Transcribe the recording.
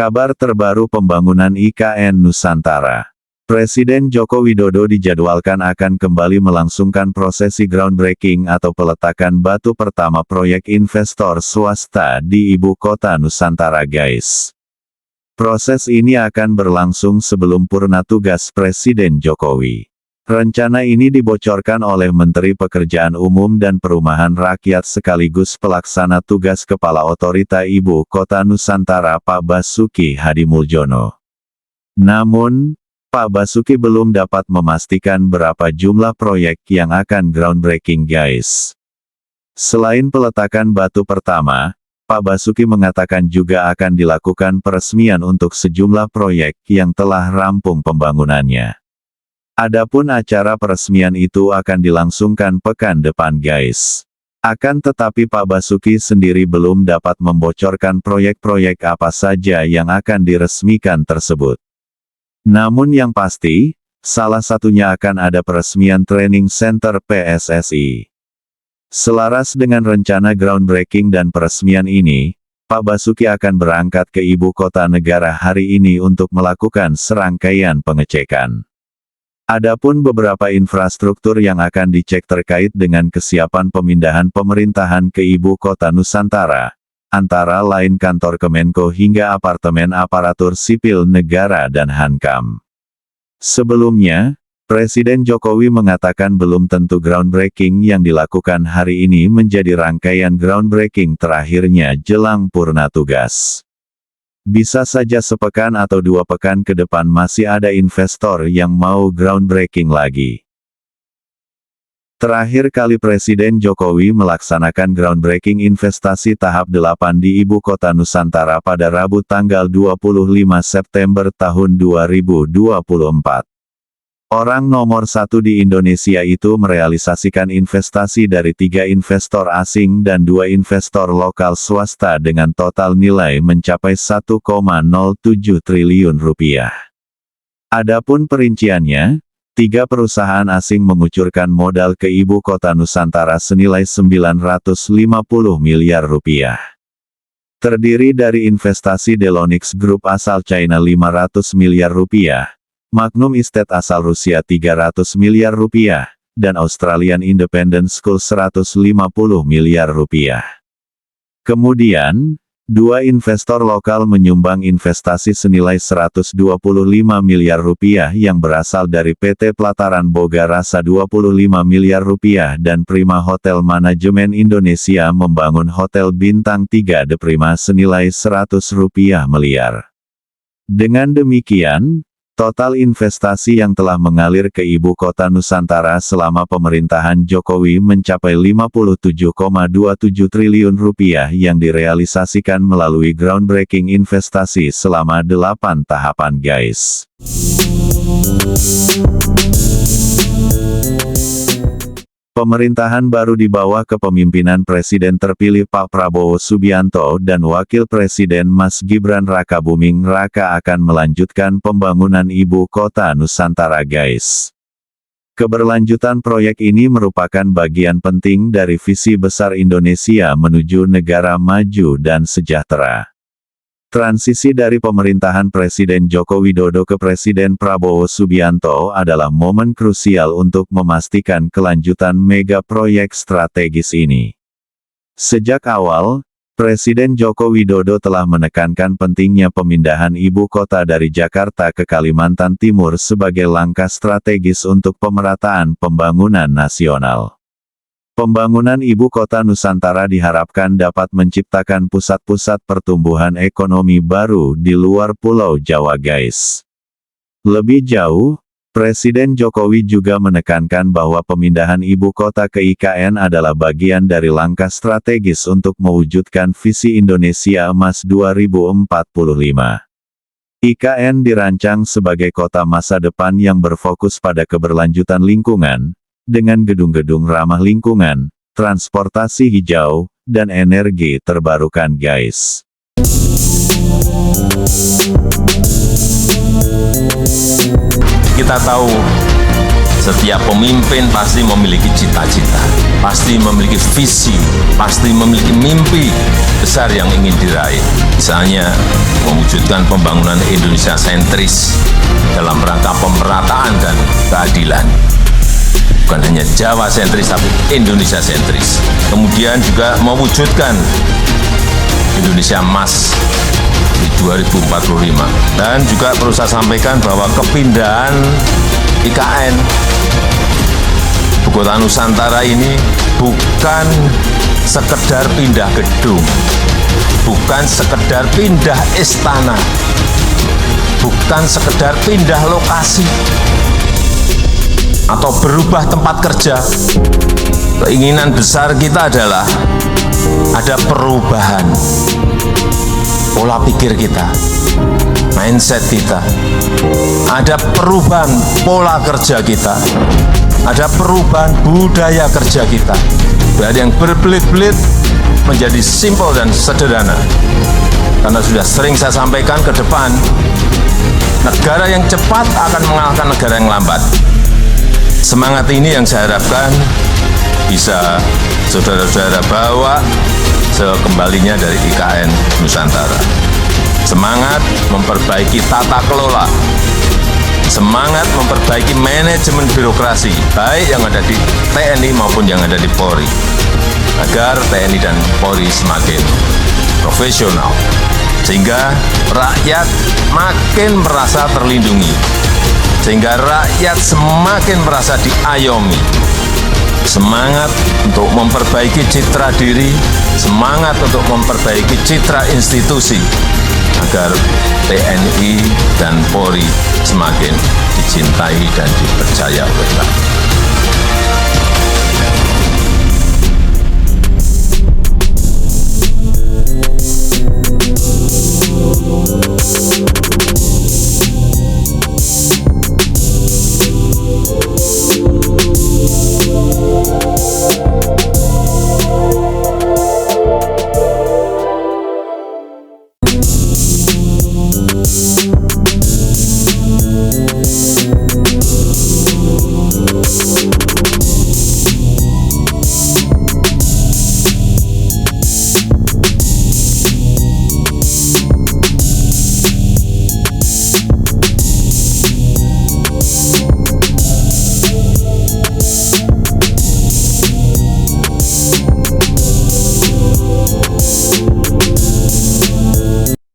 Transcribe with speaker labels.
Speaker 1: Kabar terbaru pembangunan IKN Nusantara. Presiden Joko Widodo dijadwalkan akan kembali melangsungkan prosesi groundbreaking atau peletakan batu pertama proyek investor swasta di ibu kota Nusantara, guys. Proses ini akan berlangsung sebelum purna tugas Presiden Jokowi. Rencana ini dibocorkan oleh Menteri Pekerjaan Umum dan Perumahan Rakyat sekaligus pelaksana tugas Kepala Otorita Ibu Kota Nusantara Pak Basuki Hadimuljono. Namun, Pak Basuki belum dapat memastikan berapa jumlah proyek yang akan groundbreaking, guys. Selain peletakan batu pertama, Pak Basuki mengatakan juga akan dilakukan peresmian untuk sejumlah proyek yang telah rampung pembangunannya. Adapun acara peresmian itu akan dilangsungkan pekan depan, guys. Akan tetapi Pak Basuki sendiri belum dapat membocorkan proyek-proyek apa saja yang akan diresmikan tersebut. Namun yang pasti, salah satunya akan ada peresmian training center PSSI. Selaras dengan rencana groundbreaking dan peresmian ini, Pak Basuki akan berangkat ke ibu kota negara hari ini untuk melakukan serangkaian pengecekan. Adapun beberapa infrastruktur yang akan dicek terkait dengan kesiapan pemindahan pemerintahan ke ibu kota Nusantara, antara lain kantor Kemenko hingga apartemen aparatur sipil negara dan Hankam. Sebelumnya, Presiden Jokowi mengatakan belum tentu groundbreaking yang dilakukan hari ini menjadi rangkaian groundbreaking terakhirnya jelang purna tugas. Bisa saja sepekan atau 2 pekan ke depan masih ada investor yang mau groundbreaking lagi. Terakhir kali Presiden Jokowi melaksanakan groundbreaking investasi tahap 8 di ibu kota Nusantara pada Rabu tanggal 25 September tahun 2024. Orang nomor 1 di Indonesia itu merealisasikan investasi dari 3 investor asing dan 2 investor lokal swasta dengan total nilai mencapai 1,07 triliun rupiah. Adapun perinciannya, 3 perusahaan asing mengucurkan modal ke ibu kota Nusantara senilai 950 miliar rupiah. Terdiri dari investasi Delonix Group asal China 500 miliar rupiah, Magnum Estate asal Rusia 300 miliar rupiah, dan Australian Independent School 150 miliar rupiah. Kemudian, 2 investor lokal menyumbang investasi senilai 125 miliar rupiah yang berasal dari PT Pelataran Boga Rasa 25 miliar rupiah dan Prima Hotel Manajemen Indonesia membangun Hotel Bintang 3 The Prima senilai 100 rupiah miliar. Dengan demikian, total investasi yang telah mengalir ke ibu kota Nusantara selama pemerintahan Jokowi mencapai 57,27 triliun rupiah yang direalisasikan melalui groundbreaking investasi selama 8 tahapan, guys. Pemerintahan baru di bawah kepemimpinan Presiden terpilih Pak Prabowo Subianto dan Wakil Presiden Mas Gibran Rakabuming Raka akan melanjutkan pembangunan ibu kota Nusantara, guys. Keberlanjutan proyek ini merupakan bagian penting dari visi besar Indonesia menuju negara maju dan sejahtera. Transisi dari pemerintahan Presiden Joko Widodo ke Presiden Prabowo Subianto adalah momen krusial untuk memastikan kelanjutan mega proyek strategis ini. Sejak awal, Presiden Joko Widodo telah menekankan pentingnya pemindahan ibu kota dari Jakarta ke Kalimantan Timur sebagai langkah strategis untuk pemerataan pembangunan nasional. Pembangunan ibu kota Nusantara diharapkan dapat menciptakan pusat-pusat pertumbuhan ekonomi baru di luar Pulau Jawa, guys. Lebih jauh, Presiden Jokowi juga menekankan bahwa pemindahan ibu kota ke IKN adalah bagian dari langkah strategis untuk mewujudkan visi Indonesia Emas 2045. IKN dirancang sebagai kota masa depan yang berfokus pada keberlanjutan lingkungan, dengan gedung-gedung ramah lingkungan, transportasi hijau, dan energi terbarukan, guys.
Speaker 2: Kita tahu Setiap pemimpin pasti memiliki cita-cita, pasti memiliki visi, pasti memiliki mimpi besar yang ingin diraih. Misalnya, mewujudkan pembangunan Indonesia sentris dalam rangka pemerataan dan keadilan. Bukan hanya Jawa sentris, tapi Indonesia sentris. Kemudian juga mewujudkan Indonesia Emas di 2045. Dan juga perlu saya sampaikan bahwa kepindahan IKN Ibu Kota Nusantara ini bukan sekedar pindah gedung, bukan sekedar pindah istana, bukan sekedar pindah lokasi, atau berubah tempat kerja. Keinginan besar kita adalah ada perubahan pola pikir kita, mindset kita, ada perubahan pola kerja kita, ada perubahan budaya kerja kita, dari yang berbelit-belit menjadi simpel dan sederhana. Karena sudah sering saya sampaikan, ke depan negara yang cepat akan mengalahkan negara yang lambat. Semangat ini yang saya harapkan bisa saudara-saudara bawa sekembalinya dari IKN Nusantara. Semangat memperbaiki tata kelola, semangat memperbaiki manajemen birokrasi, baik yang ada di TNI maupun yang ada di Polri, agar TNI dan Polri semakin profesional, sehingga rakyat makin merasa terlindungi, sehingga rakyat semakin merasa diayomi. Semangat untuk memperbaiki citra diri, semangat untuk memperbaiki citra institusi, agar TNI dan Polri semakin dicintai dan dipercaya oleh rakyat.